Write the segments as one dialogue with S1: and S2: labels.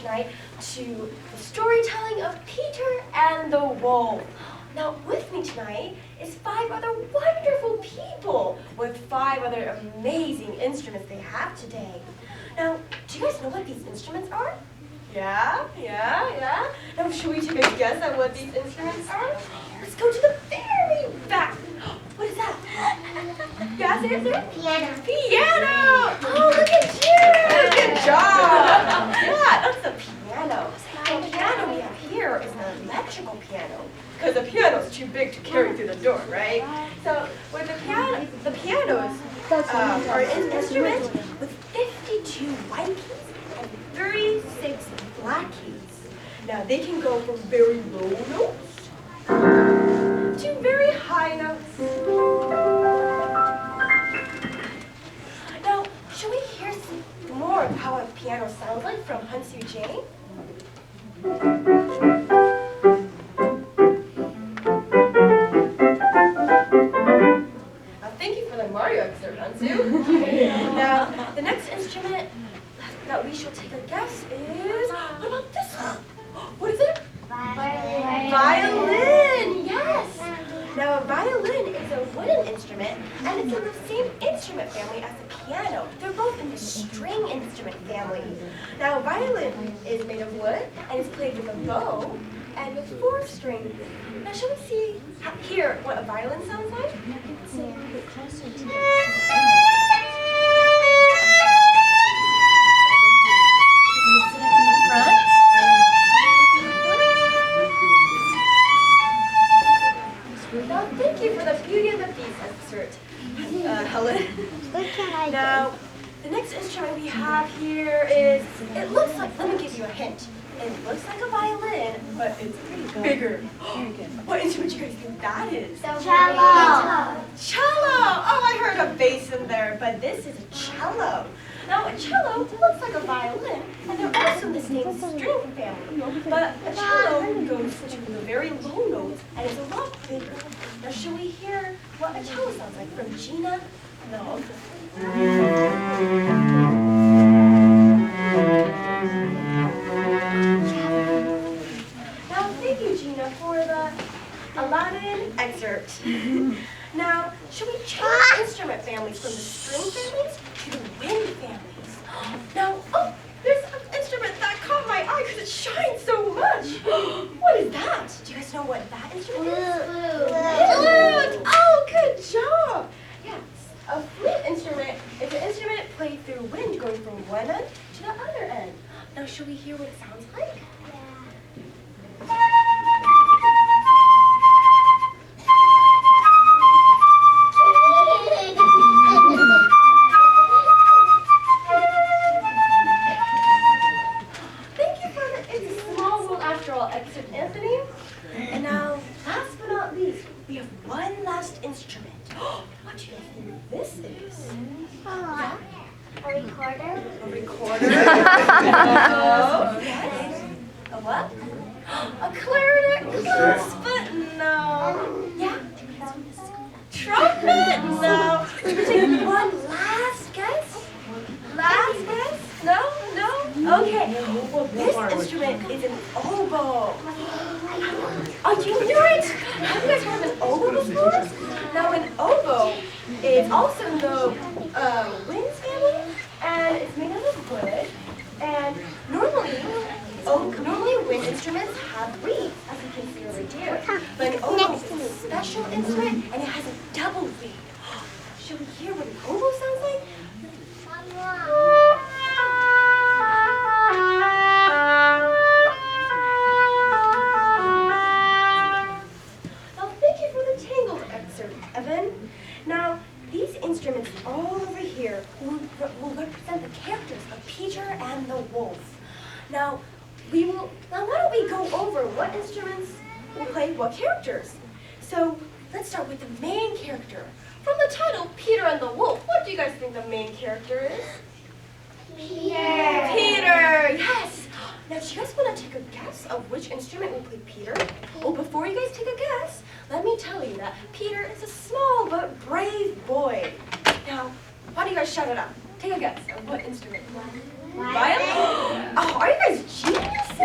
S1: tonight to the storytelling of Peter and the Wolf. Now, with me tonight is 5 other wonderful people with 5 other amazing instruments they have today. Now, do you guys know what these instruments are? Yeah. Now, should we take a guess at what these instruments are? Let's go to the very back. What is that? Yeah, say it.
S2: Piano.
S1: Piano! Oh, look at you! Good job! Yeah, that's a piano. The piano we have here is an electrical piano, because the piano's too big to carry through the door, right? So, with the pianos are an instrument with 52 white keys and 36 black keys. Now, they can go from very low notes to very high notes. Now, should we hear some more of how a piano sounds like from Hansu Jane? Thank you for the Mario excerpt, Hansu. Now, the next instrument that we shall take a guess is, what about this one? What is it?
S2: Violin.
S1: Violin, yes. Now, a violin is a wooden instrument, and it's in the same instrument family as the piano. They're both in the string instrument family. Now, a violin is made of wood, and is played with a bow and with 4 strings. Now, shall we hear what a violin sounds like?
S2: Sit a little bit closer to
S1: Now, thank you for the Beauty and the Beast excerpt, Helen.
S2: What can I
S1: Now, the next instrument we have here is, it looks like, let me give you a hint. It looks like a violin, but it's bigger. What instrument do you guys think that is?
S2: Cello.
S1: Cello! Oh, I heard a bass in there, but this is a cello. Now, a cello looks like a violin, and they're also in the same string family. But a cello goes to the very low notes, and it's a lot bigger. Now, should we hear what a cello sounds like from Gina? No. Now, thank you, Gina, for the Aladdin excerpt. Now, should we change instrument families from the string families to the wind families? Now, oh, there's an instrument that caught my eye because it shines so much. What is that? Do you guys know what that instrument is? Flute. Oh, good job. Yes, a flute instrument is an instrument played through wind going from one end to the other end. Now, should we hear what it sounds like? Excerpt, Anthony. And now, last but not least, we have one last instrument. What do you think this is?
S2: A recorder.
S1: A recorder? No. Yes. A what? A clarinet. But no. Yeah. Trumpet? No. Should we take one last guess? Last guess? No? Okay. Well, this instrument is an oboe. Oh, you knew it! Have you guys heard of an oboe before? Now, an oboe is also in the winds family, and it's made out of wood. And normally wind instruments have reeds, as you can see over here. But an oboe is a special instrument, and it has a double reed. Should we hear what an oboe sounds like? Evan. Now, these instruments all over here will represent the characters of Peter and the Wolf. Now, why don't we go over what instruments will play what characters? So, let's start with the main character. From the title, Peter and the Wolf, what do you guys think the main character is?
S2: Peter.
S1: Peter, yes. Now, do you guys want to take a guess of which instrument will play Peter? Oh, before you guys take a guess, let me tell you that Peter is a small but brave boy. Now, why don't you guys shout it out? Take a guess of what instrument.
S2: Violin.
S1: Oh, Are you guys geniuses?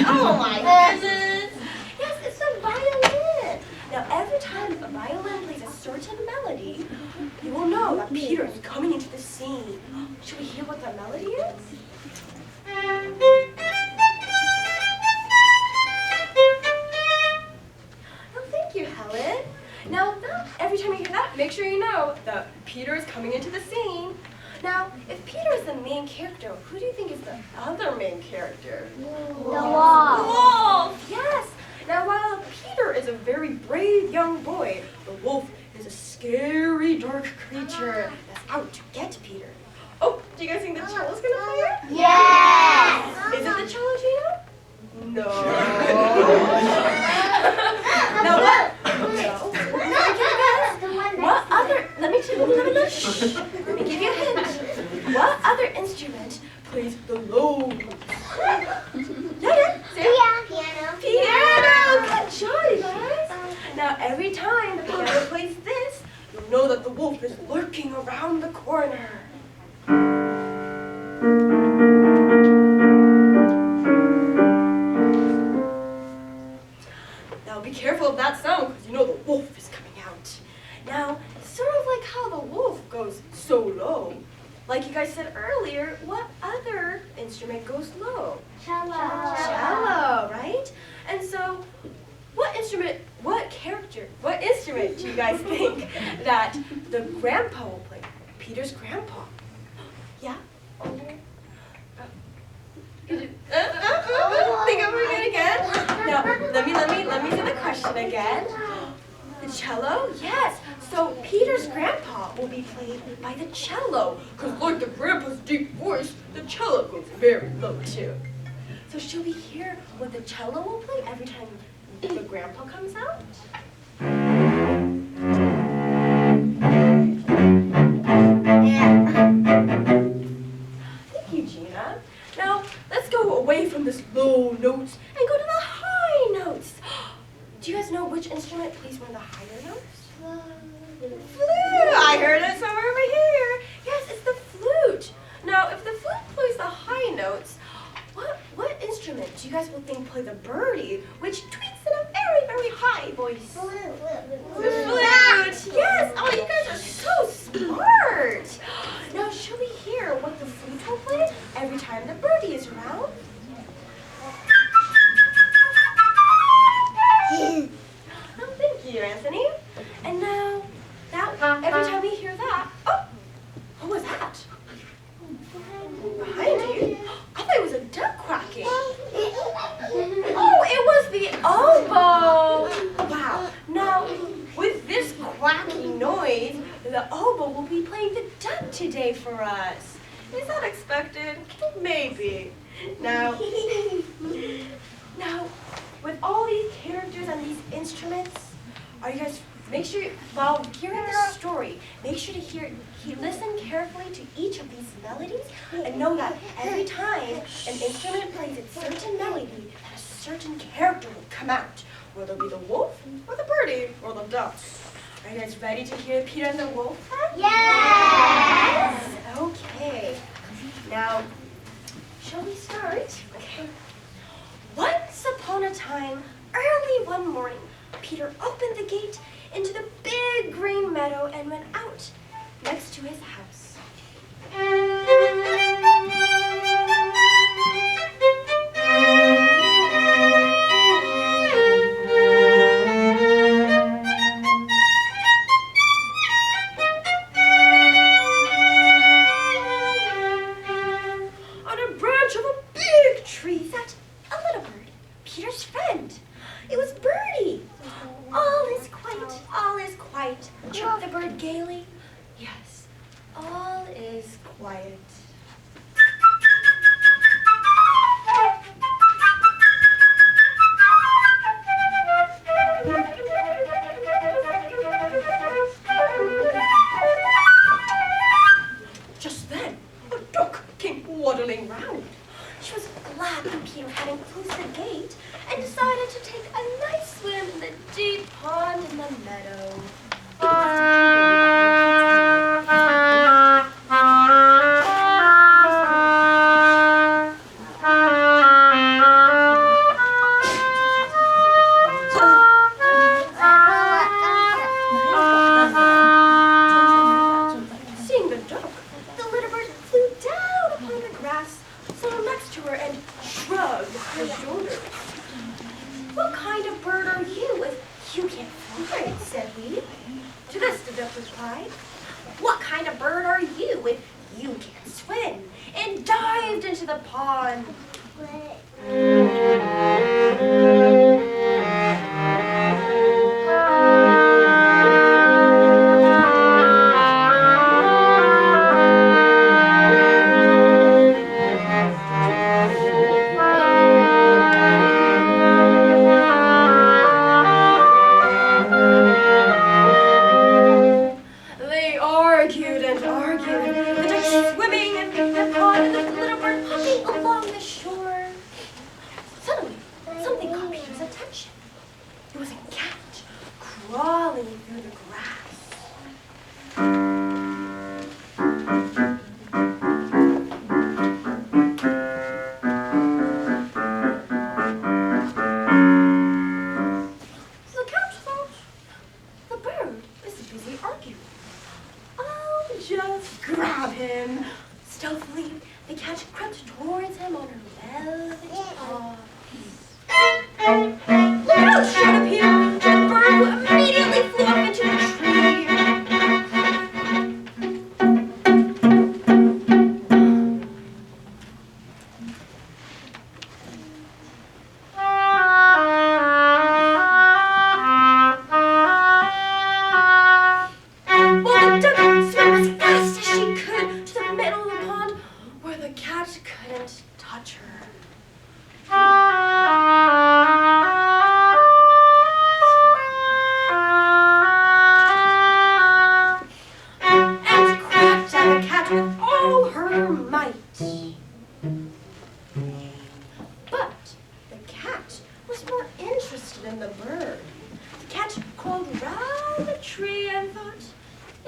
S1: Oh my goodness. Yes, it's a violin. Now every time a violin plays a certain melody, you will know that Peter is coming into the scene. Should we hear what the melody is? Oh, thank you, Helen. Now, every time you hear that, make sure you know that Peter is coming into the scene. Now, if Peter is the main character, who do you think is the other main character?
S2: The wolf.
S1: Wolf, yes. Now, while Peter is a very brave young boy, the wolf is a scary, dark creature that's out to get Peter. Oh, do you guys think the cello's gonna play it?
S2: Yes.
S1: Is it the cello, Gina? No. Now what? No. What other? Let me give you a hint. What other instrument plays the low notes? Yeah.
S2: Piano.
S1: Piano. Good job, you guys. Now every time the piano plays this, you'll know that the wolf is lurking around the corner. Now be careful of that sound because you know the wolf is coming out. Now, sort of like how the wolf goes so low. Like you guys said earlier, what other instrument goes low?
S2: Cello.
S1: Cello, right? And so, what instrument do you guys think that the grandpa will play? Peter's grandpa. Yeah? Think over it again. Now, let me say the question again. The cello? Yes. So Peter's grandpa will be played by the cello. Because like the grandpa's deep voice, the cello goes very low too. So should we hear what the cello will play every time the grandpa comes out? Thank you, Gina. Now, let's go away from this low notes and go to the high notes. Do you guys know which instrument plays one of the higher notes? Flute! I heard it somewhere over here. Yes, it's the flute. Now, if the flute plays the high notes, what instrument do you guys will think play the birdie, which tweets in a very, very high voice? The flute! Yes! Oh, you guys are so smart! Now, should we hear what the flute will play every time the birdie is around? Oh, thank you, Anthony. And now, every time we hear that, oh, what was that? Behind you? I thought it was a duck quacking. Oh, it was the oboe. Wow. Now, with this quacking noise, the oboe will be playing the duck today for us. Is that expected? Maybe. Now, with all these characters and these instruments, are you guys, make sure, while hearing the story, make sure to listen carefully to each of these melodies and know that every time an instrument plays its certain melody, that a certain character will come out, whether it be the wolf, or the birdie, or the duck. Are you guys ready to hear Peter and the Wolf?
S2: Yes!
S1: Okay. Now, shall we start? Okay. Once upon a time, early one morning, Peter opened the gate into the big green meadow and went out next to his house. On a branch of a big tree sat a little bird, Peter's friend. It was Birdie. All is quiet, chirped the bird gaily. Yes, all is quiet. Just then, a duck came waddling round. She was glad that Peter hadn't closed the gate and decided to take a nice swim in the deep pond in the meadow. to her and shrugged her shoulders. "What kind of bird are you if you can't fly?" said he. To this the duck replied, "What kind of bird are you if you can't swim?" and dived into the pond. They argued and argued, the duck swimming in the pond and the little bird hopping along the shore. Suddenly, something caught Peter's attention. It was a cat crawling through the grass. The cat thought, "The bird is busy arguing. I'll just grab him." Stealthily, the cat crept towards him on her velvet paws. "Look out!" shouted Peter, and the bird who immediately flew up into the tree. Well, the duck swam as fast as she could to the middle of the pond where the cat couldn't touch her. And cracked at the cat with all her might. But the cat was more interested in the bird. The cat crawled round the tree and thought,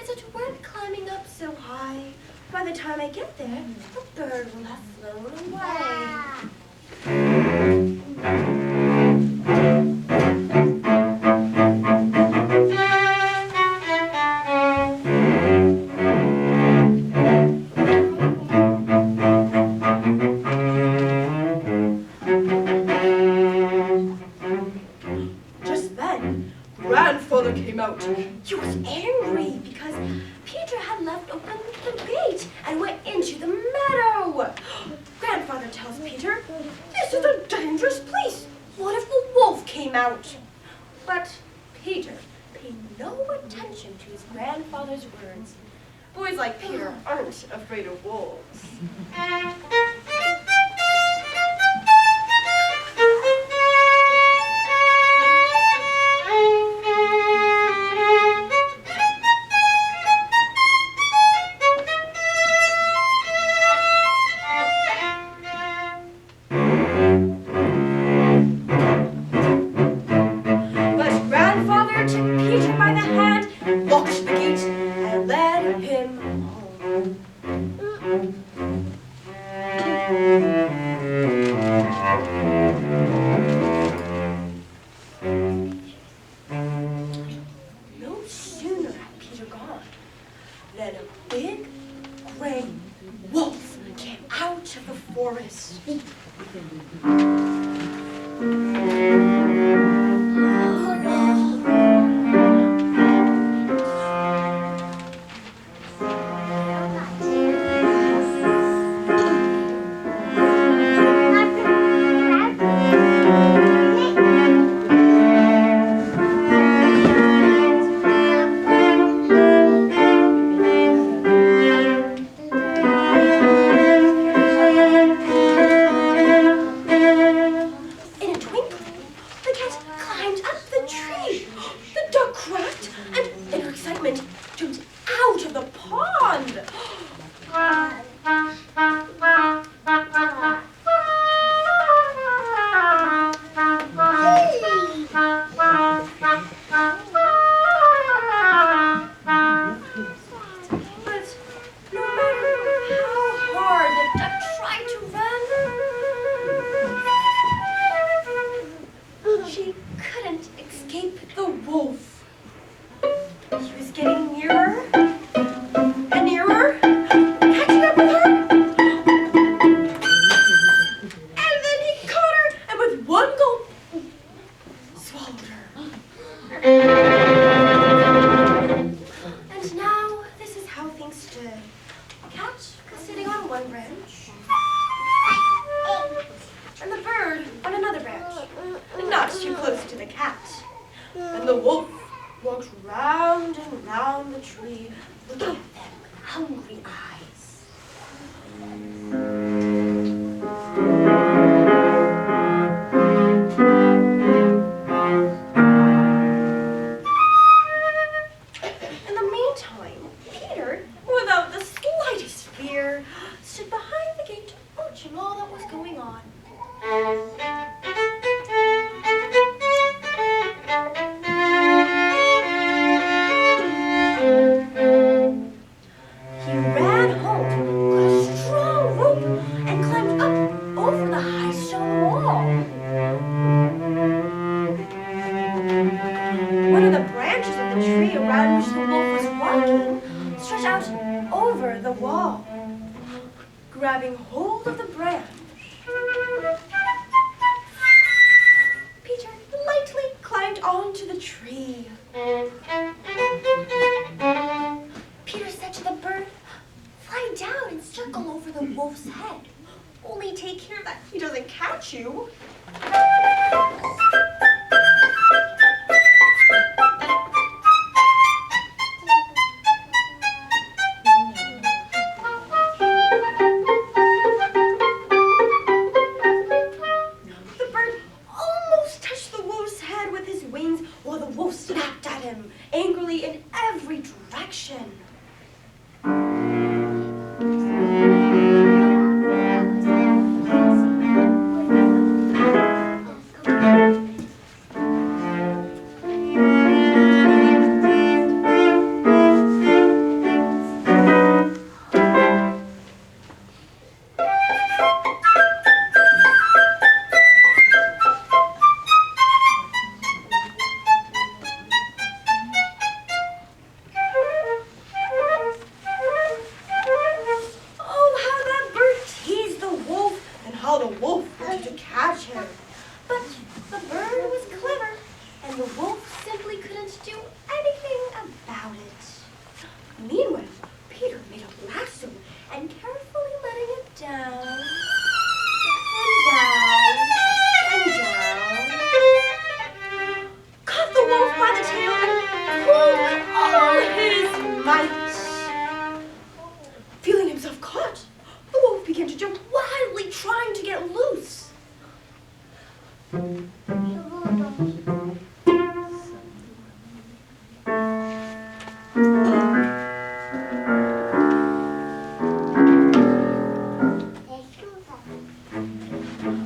S1: "Is it worth climbing up so high? By the time I get there, the bird will have flown away." Just then, Grandfather came out. He was angry because Peter had left open the gate and went into the meadow. Grandfather tells Peter, "This is a dangerous place. What if the wolf came out?" But Peter paid no attention to his grandfather's words. Boys like Peter aren't afraid of wolves. But Grandfather took Peter by the hand, locked the gate, and led him home. No sooner had Peter gone than a big gray wolf came out of the forest. In a twinkling, And the wolf walked round and round the tree, looking at them with hungry eyes. In the meantime, Peter, without the slightest fear, stood behind the gate, watching all that was going on. He ran home, got a strong rope, and climbed up over the high stone wall. One of the branches of the tree around which the wolf was walking stretched out over the wall. Grabbing hold of the branch, Peter lightly climbed onto the tree. Peter said to the bird, "Fly down and circle over the wolf's head. Only take care that he doesn't catch you." The bird almost touched the wolf's head with his wings while the wolf snapped at him angrily in every direction. How the wolf wanted to catch him. But the bird was clever, and the wolf simply couldn't do anything about it. Meanwhile, Peter made a lasso and carefully letting it down, and down, and down, caught the wolf by the tail and pulled with all his might. Feeling himself caught, the wolf began to jump wildly, trying to get loose.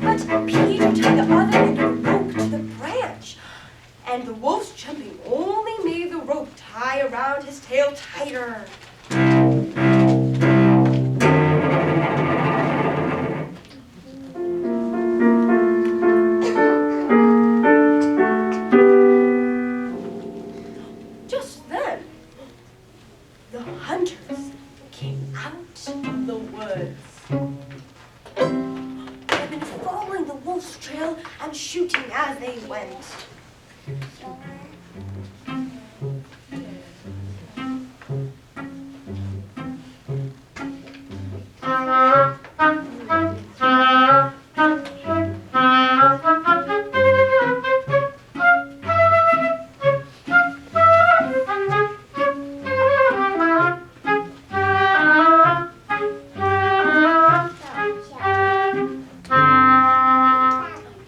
S1: But Peter tied the other end of the rope to the branch, and the wolf's jumping only made the rope tie around his tail tighter. Just then, the hunters came out of the woods. They'd been following the wolf's trail and shooting as they went.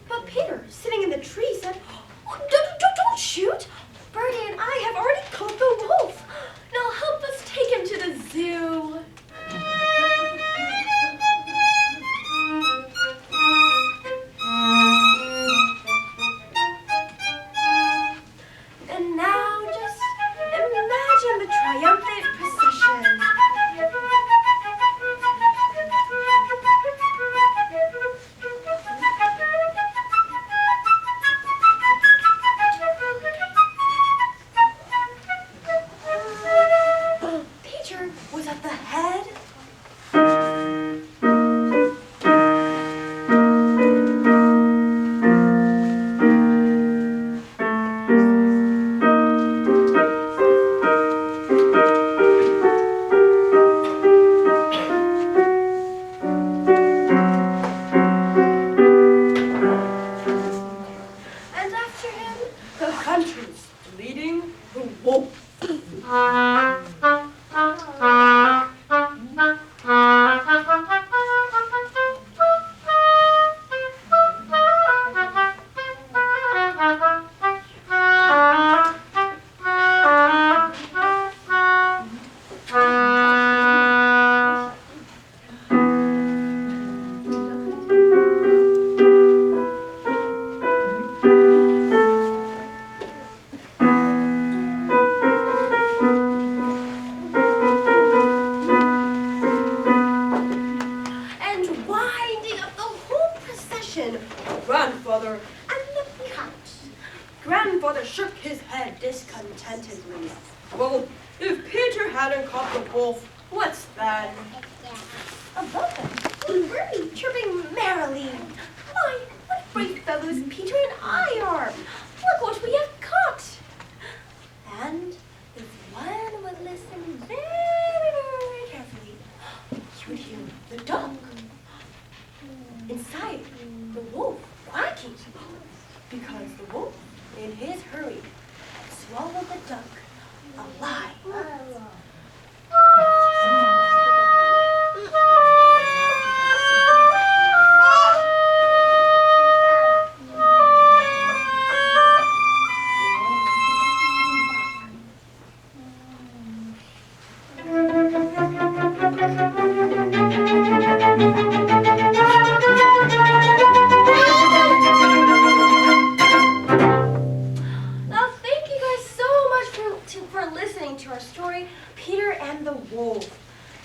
S1: But Peter, sitting in the tree, said, "Oh, don't shoot! winding up the whole procession, Grandfather and the cat. Grandfather shook his head discontentedly. Well, if Peter hadn't caught the wolf, what's then? A bird chirping merrily. Why, what brave fellows Peter and I are! Look what we have caught! And if one would listen very, very carefully, you would hear the dog. Inside, the wolf quacking, because the wolf, in his hurry, had swallowed the duck alive. Now, thank you guys so much for listening to our story, Peter and the Wolf.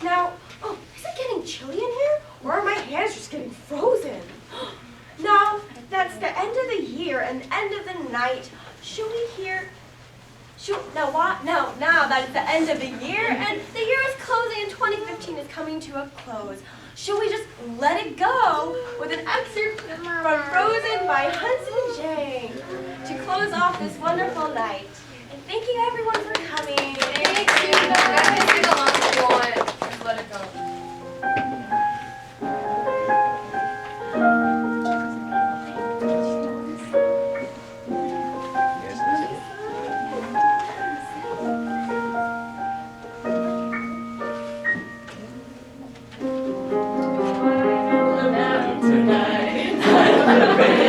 S1: Now, oh, is it getting chilly in here? Or are my hands just getting frozen? Now, that's the end of the year and the end of the night. Should we hear... Now what? No, now that it's the end of the year and the year is closing and 2015 is coming to a close. Should we just let it go with an excerpt from Frozen by Hudson Jane to close off this wonderful night? And thank you everyone for coming.
S3: Thank you. Guys, sing along if you want. Just let it go.
S4: Tonight.